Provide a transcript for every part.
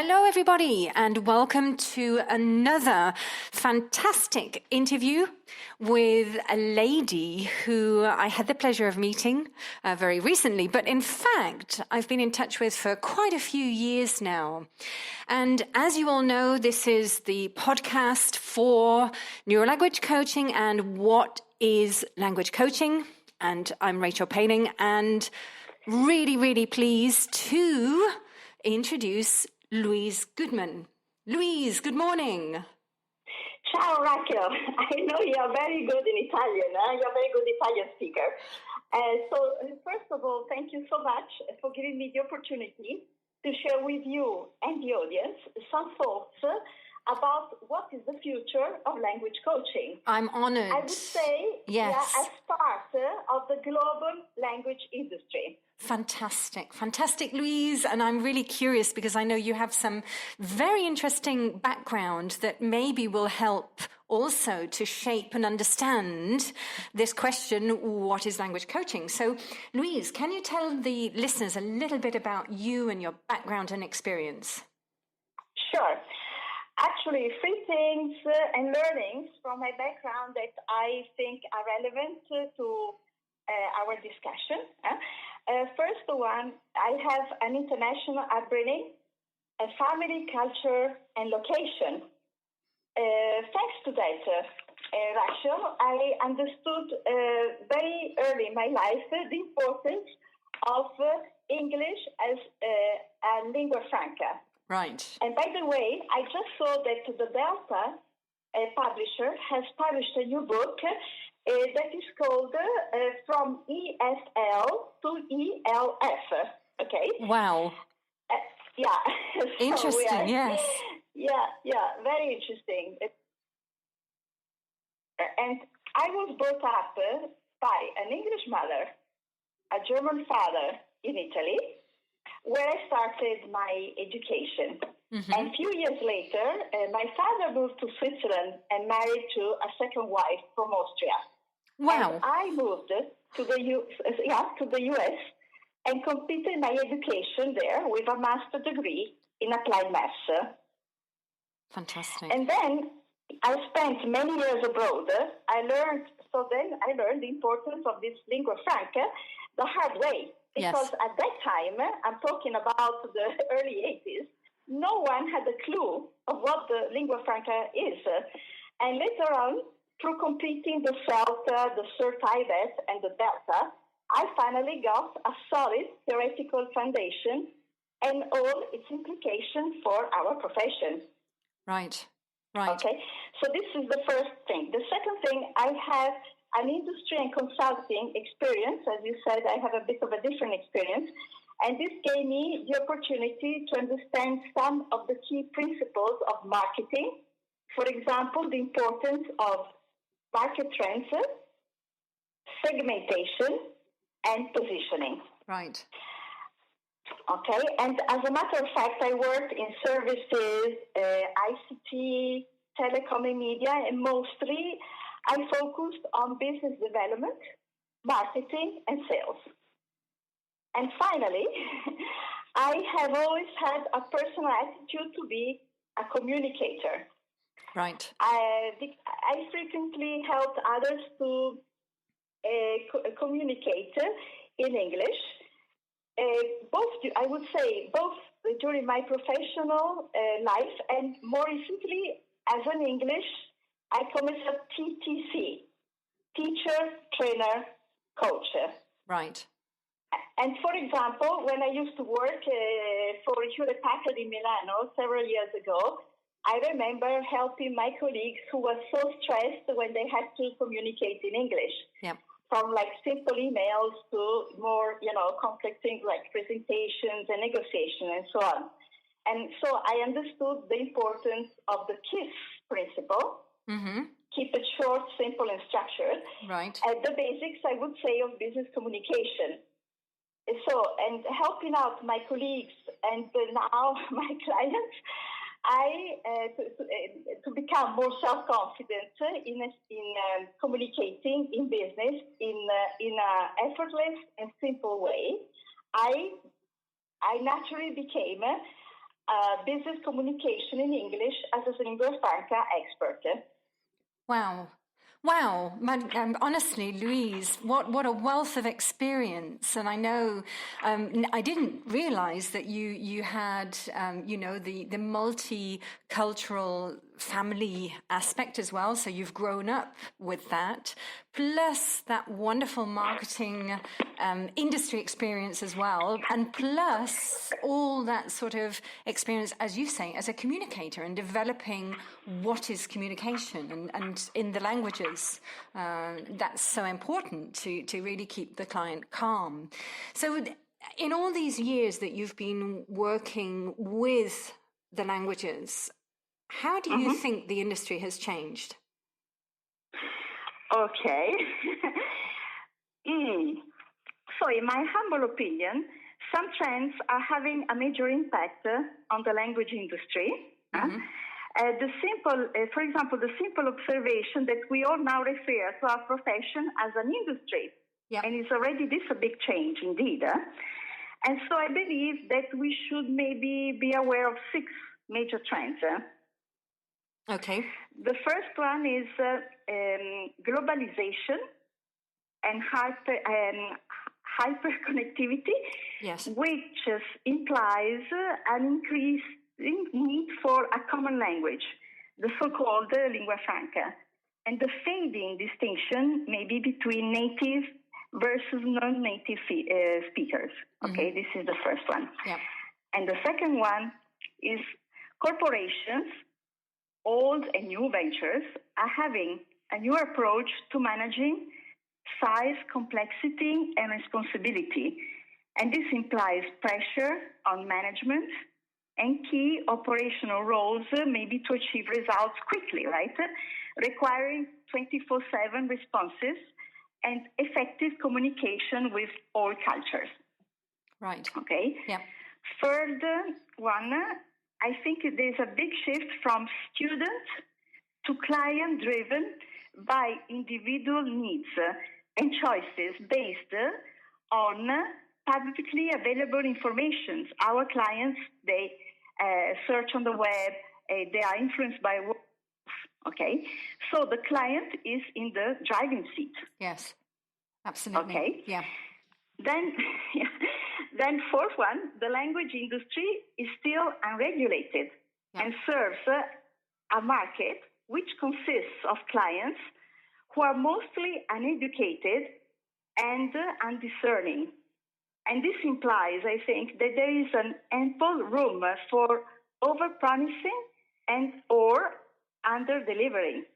Hello, everybody, and welcome to another fantastic interview with a lady who I had the pleasure of meeting very recently, but in fact, I've been in touch with for quite a few years now. And as you all know, this is the podcast for neurolanguage coaching and what is language coaching. And I'm Rachel Paling, and really pleased to introduce Louise Goodman. Louise, good morning. Ciao, Rachel. I know you're very good in Italian. You're a very good Italian speaker. So first of all, thank you so much for giving me the opportunity to share with you and the audience some thoughts about what is the future of language coaching. I'm honored. I would say, yes, a start of the global language industry. Fantastic, Louise. And I'm really curious because I know you have some very interesting background that maybe will help also to shape and understand this question, what is language coaching? So, Louise, can you tell the listeners a little bit about you and your background and experience? Sure. Actually, three things and learnings from my background that I think are relevant to our discussion. First one, I have an international upbringing, a family, culture, and location. Thanks to that, Rachel, I understood very early in my life the importance of English as a lingua franca. Right. And by the way, I just saw that the Delta publisher has published a new book that is called From ESL to ELF. Okay? Wow. Yeah. Interesting, yes. Yeah, very interesting. And I was brought up by an English mother, a German father in Italy, where I started my education. Mm-hmm. And a few years later, my father moved to Switzerland and married to a second wife from Austria. Wow. And I moved to the US and completed my education there with a master's degree in applied maths. Fantastic. And then I spent many years abroad. I learned the importance of this lingua franca the hard way. Because at that time, I'm talking about the early 80s, no one had a clue of what the lingua franca is. And later on, through completing the CELTA, the CERT-IBET, and the Delta, I finally got a solid theoretical foundation and all its implications for our profession. Right. Okay, so this is the first thing. The second thing, I have an industry and consulting experience. As you said, I have a bit of a different experience. And this gave me the opportunity to understand some of the key principles of marketing. For example, the importance of market trends, segmentation, and positioning. Right. Okay, and as a matter of fact, I worked in services, ICT, telecom and media, and mostly I focused on business development, marketing, and sales. And finally, I have always had a personal attitude to be a communicator. Right. I frequently helped others to communicate in English. Both during my professional life and more recently as an English, I come as a TTC, teacher, trainer, coach. Right. And for example, when I used to work for Hewlett Packard in Milano several years ago, I remember helping my colleagues who were so stressed when they had to communicate in English. Yep. From like simple emails to more, complex things like presentations and negotiation and so on. And so I understood the importance of the KISS principle. Mm-hmm. Keep it short, simple, and structured. Right. At the basics, I would say, of business communication. So, and helping out my colleagues and now my clients, to become more self-confident in communicating in business in an effortless and simple way, I naturally became business communication in English as a lingua franca expert. Wow. Wow. Honestly, Louise, what a wealth of experience. And I know I didn't realize that you had, the multicultural family aspect as well. So you've grown up with that, plus that wonderful marketing industry experience as well, and plus all that sort of experience, as you say, as a communicator and developing what is communication and in the languages. That's so important to really keep the client calm. So in all these years that you've been working with the languages, how do you think the industry has changed? Okay. So in my humble opinion, some trends are having a major impact on the language industry. For example, the simple observation that we all now refer to our profession as an industry. Yeah. And it's already a big change indeed. And so I believe that we should maybe be aware of 6 major trends. Okay. The first one is globalization and hyperconnectivity, yes, which implies an increased need for a common language, the so-called lingua franca, and the fading distinction maybe between native versus non-native speakers. Okay, this is the first one. Yeah. And the second one is corporations, old and new ventures, are having a new approach to managing size, complexity, and responsibility. And this implies pressure on management and key operational roles, maybe to achieve results quickly, right? Requiring 24/7 responses and effective communication with all cultures. Right. Okay? Yeah. Third one, I think there's a big shift from student to client-driven by individual needs and choices based on publicly available information. Our clients, they search on the web, they are influenced by words, okay? So the client is in the driving seat. Yes, absolutely. Okay? Yeah. Then fourth one, the language industry is still unregulated and serves a market which consists of clients who are mostly uneducated and undiscerning. And this implies, I think, that there is an ample room for over-promising and or under-delivering.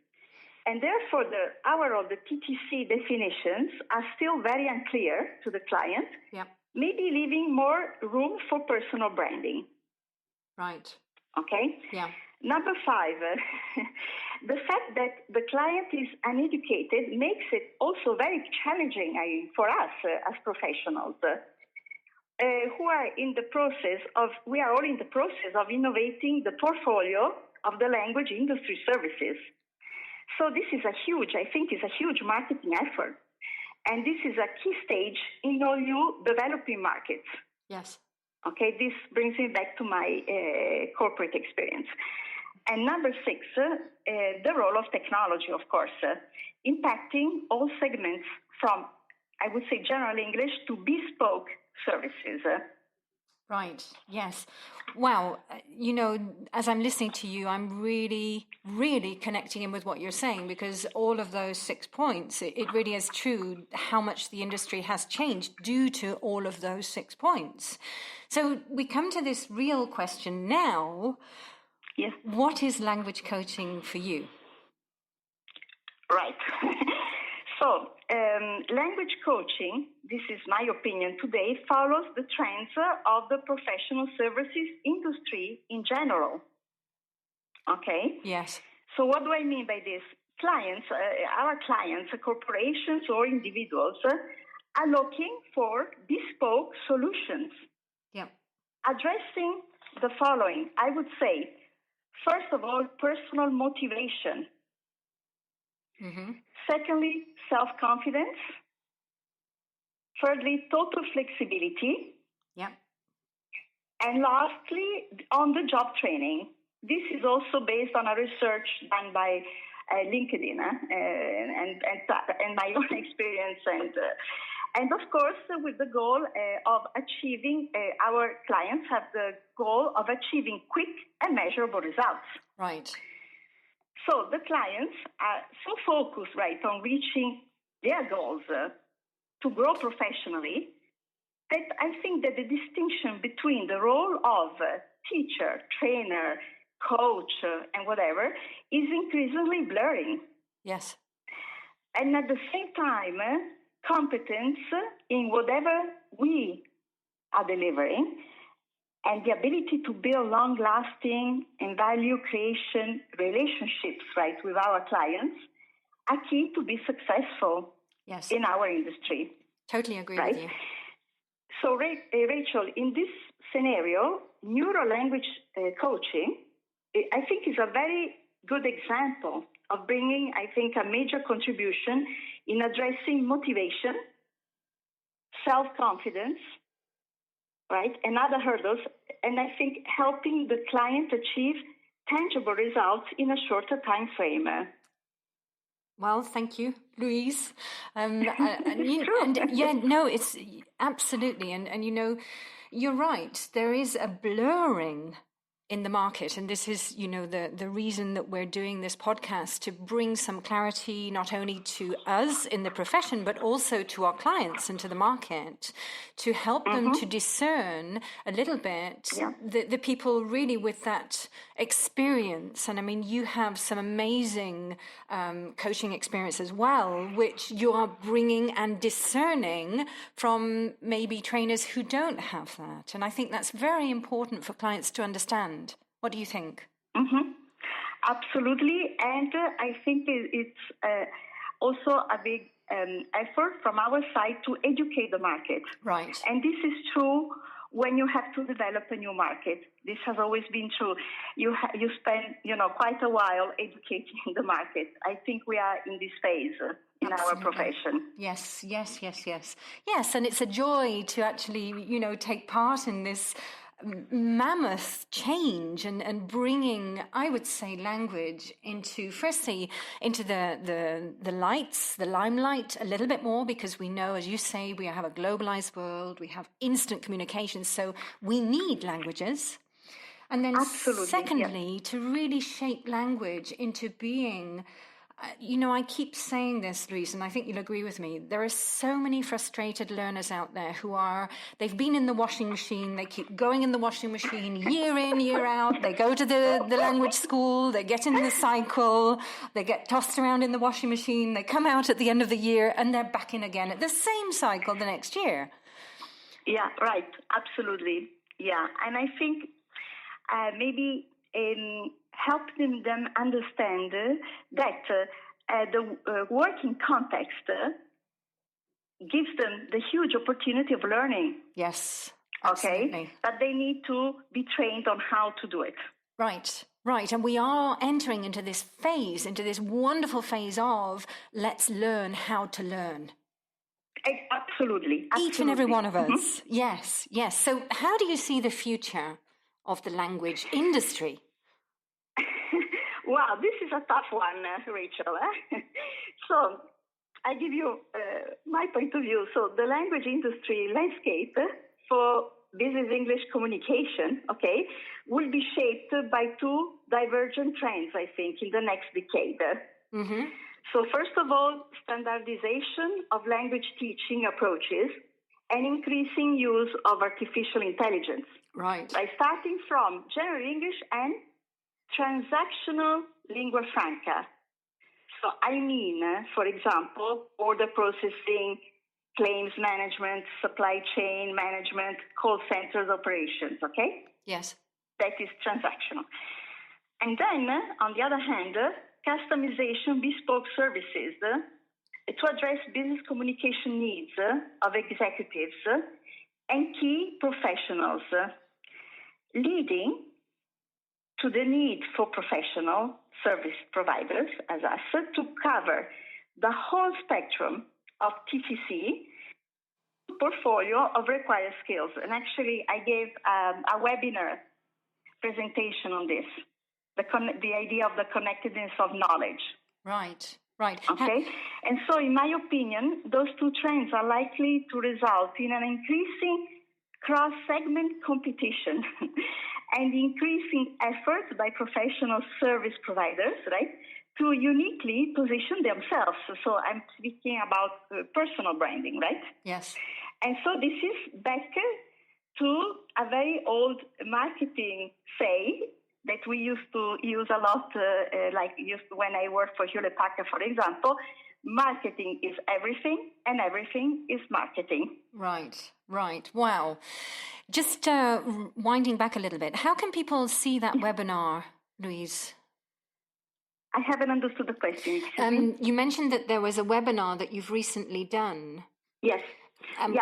And therefore, the TTC definitions are still very unclear to the client, maybe leaving more room for personal branding. Right. Okay? Yeah. Number 5, the fact that the client is uneducated makes it also very challenging for us as professionals who are we are all in the process of innovating the portfolio of the language industry services. So this is a huge marketing effort. And this is a key stage in all new developing markets. Yes. Okay, this brings me back to my corporate experience. And number 6, the role of technology, of course, impacting all segments from, I would say, general English to bespoke services. Right, yes. Wow, as I'm listening to you, I'm really, really connecting in with what you're saying, because all of those 6 points, it really is true how much the industry has changed due to all of those 6 points. So we come to this real question now. Yes. What is language coaching for you? Right. So, language coaching, this is my opinion today, follows the trends of the professional services industry in general. Okay? Yes. So what do I mean by this? Clients, our clients, corporations or individuals, are looking for bespoke solutions. Yeah. Addressing the following, I would say, first of all, personal motivation. Mm-hmm. Secondly, self-confidence. Thirdly, total flexibility. Yeah. And lastly, on-the-job training. This is also based on a research done by LinkedIn and my own experience, and of course with the goal of achieving. Our clients have the goal of achieving quick and measurable results. Right. So the clients are so focused, right, on reaching their goals to grow professionally, that I think that the distinction between the role of teacher, trainer, coach, and whatever is increasingly blurring. Yes. And at the same time, competence in whatever we are delivering and the ability to build long-lasting and value creation relationships, right, with our clients are key to be successful in our industry. Totally agree right? with you. So, Rachel, in this scenario, neuro-language coaching, I think, is a very good example of bringing, I think, a major contribution in addressing motivation, self-confidence, right, and other hurdles, and I think helping the client achieve tangible results in a shorter time frame. Well, thank you, Louise. It's absolutely. And, you're right. There is a blurring in the market. And this is, the reason that we're doing this podcast, to bring some clarity not only to us in the profession, but also to our clients and to the market, to help them to discern a little bit the people really with that experience. And I mean, you have some amazing coaching experience as well, which you are bringing and discerning from maybe trainers who don't have that. And I think that's very important for clients to understand. What do you think? Mm-hmm. Absolutely. And I think it's also a big effort from our side to educate the market. Right. And this is true when you have to develop a new market. This has always been true. You spend, quite a while educating the market. I think we are in this phase in our profession. Yes. Yes, and it's a joy to actually, take part in this mammoth change and bringing, I would say, language into the limelight a little bit more, because we know, as you say, we have a globalized world, we have instant communication, so we need languages. And then secondly, to really shape language into being, I keep saying this, Louise, and I think you'll agree with me. There are so many frustrated learners out there they've been in the washing machine, they keep going in the washing machine year in, year out. They go to the language school, they get in the cycle, they get tossed around in the washing machine, they come out at the end of the year, and they're back in again at the same cycle the next year. Yeah, right. Absolutely. Yeah. And I think maybe helping them understand that the working context gives them the huge opportunity of learning. Yes, absolutely. Okay, but they need to be trained on how to do it. Right. And we are entering into this wonderful phase of let's learn how to learn. Absolutely. Each and every one of us. Yes. So how do you see the future of the language industry? Wow, this is a tough one, Rachel. So I give you my point of view. So the language industry landscape for business English communication, will be shaped by two divergent trends, I think, in the next decade. Mm-hmm. So first of all, standardization of language teaching approaches and increasing use of artificial intelligence. Right. By starting from general English and transactional lingua franca. So I mean, for example, order processing, claims management, supply chain management, call centers operations, Yes. That is transactional. And then, on the other hand, customization bespoke services to address business communication needs of executives and key professionals, leading to the need for professional service providers as us to cover the whole spectrum of TTC, portfolio of required skills. And actually, I gave a webinar presentation on this, the idea of the connectedness of knowledge. Right, right. Okay, and so in my opinion, those two trends are likely to result in an increasing cross-segment competition and increasing efforts by professional service providers, right, to uniquely position themselves. So I'm speaking about personal branding, right? Yes. And so this is back to a very old marketing say that we used to use a lot, when I worked for Hewlett Packard, for example. Marketing is everything, and everything is marketing. Right, right. Wow. Just winding back a little bit, how can people see that webinar, Louise? I haven't understood the question. You mentioned that there was a webinar that you've recently done. Yes. On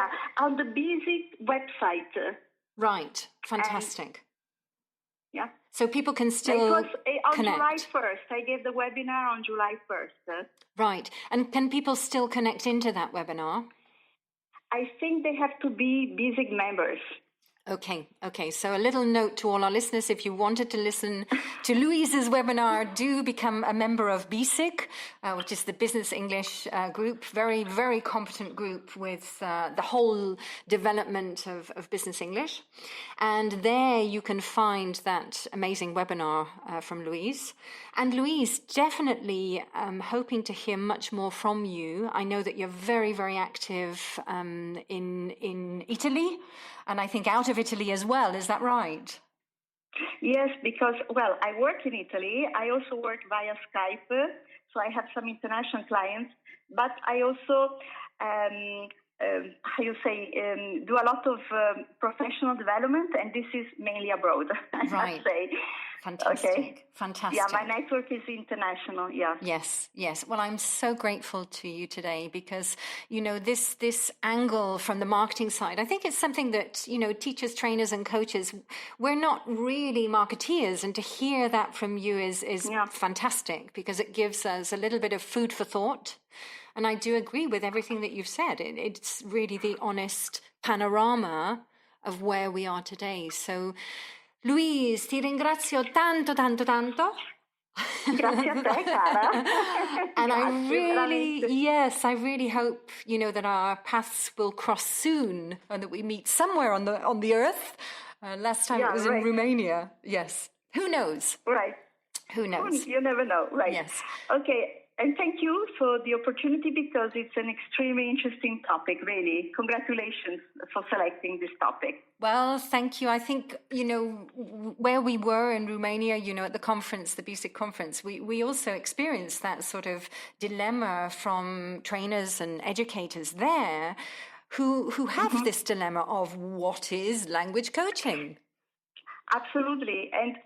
the BESIG website. Right. Fantastic. Yeah. So people can still on connect. July 1st. I gave the webinar on July 1st. Right. And can people still connect into that webinar? I think they have to be BESIG members. Okay. So a little note to all our listeners: if you wanted to listen to Louise's webinar, do become a member of BESIG, which is the Business English group. Very, very competent group with the whole development of Business English. And there you can find that amazing webinar from Louise. And Louise, definitely hoping to hear much more from you. I know that you're very, very active in Italy, and I think out of Italy as well. Is that right? Yes, because, well, I work in Italy. I also work via Skype, so I have some international clients. But I also, do a lot of professional development, and this is mainly abroad, I must say. Fantastic. Okay. Fantastic. Yeah, my network is international. Yeah. Yes. Well, I'm so grateful to you today because, this angle from the marketing side, I think it's something that, teachers, trainers and coaches, we're not really marketeers. And to hear that from you is fantastic because it gives us a little bit of food for thought. And I do agree with everything that you've said. It's really the honest panorama of where we are today. So, Louise, ti ringrazio tanto. Grazie a te, cara. And I really hope, that our paths will cross soon and that we meet somewhere on the earth. Last time it was in Romania. Yes. Who knows? Right. Who knows? You never know. Right. Yes. Okay. And thank you for the opportunity because it's an extremely interesting topic, really. Congratulations for selecting this topic. Well, thank you. I think, where we were in Romania, at the conference, the BESIG conference, we also experienced that sort of dilemma from trainers and educators there who have this dilemma of what is language coaching? Absolutely. And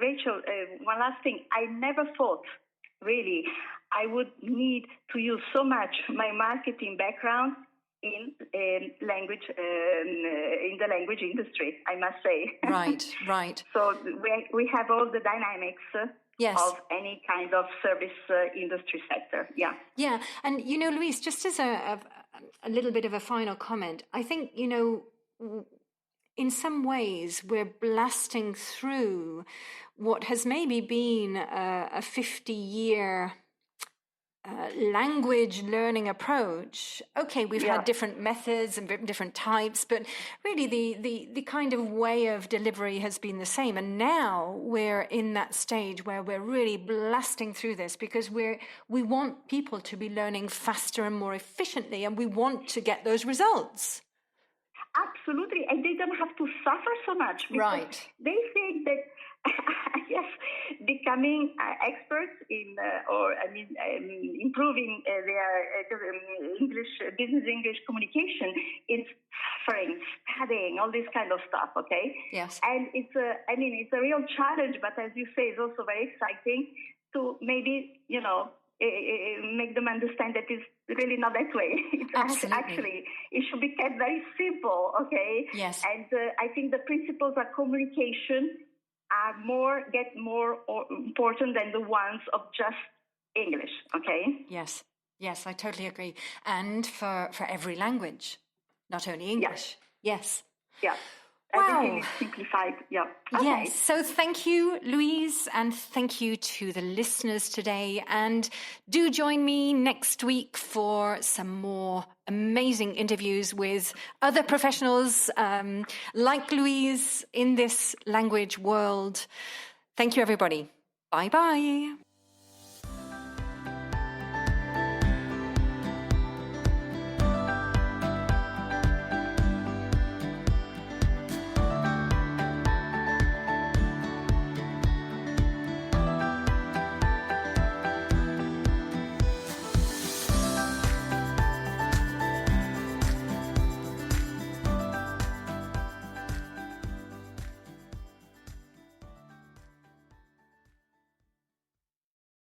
Rachel, one last thing. I never thought, really, I would need to use so much my marketing background in language, in the language industry, I must say. Right. So we have all the dynamics of any kind of service industry sector. Yeah. Yeah. And, Louise, just as a little bit of a final comment, I think, in some ways, we're blasting through what has maybe been a 50-year language learning approach. Okay, we've had different methods and different types, but really the kind of way of delivery has been the same. And now we're in that stage where we're really blasting through this because we want people to be learning faster and more efficiently, and we want to get those results. Absolutely, and they don't have to suffer so much because they think that becoming experts in improving their business English communication is suffering, studying, all this kind of stuff. Okay. Yes. And it's a real challenge, but as you say, it's also very exciting to maybe make them understand that it's really not that way. Actually, it should be kept very simple, okay? Yes. And I think the principles of communication get more important than the ones of just English, okay? Yes, I totally agree. And for every language. not only English. Yes. Yeah. Wow. Everything is simplified. Yeah. Okay. Yes. So thank you, Louise, and thank you to the listeners today. And do join me next week for some more amazing interviews with other professionals like Louise in this language world. Thank you, everybody. Bye-bye.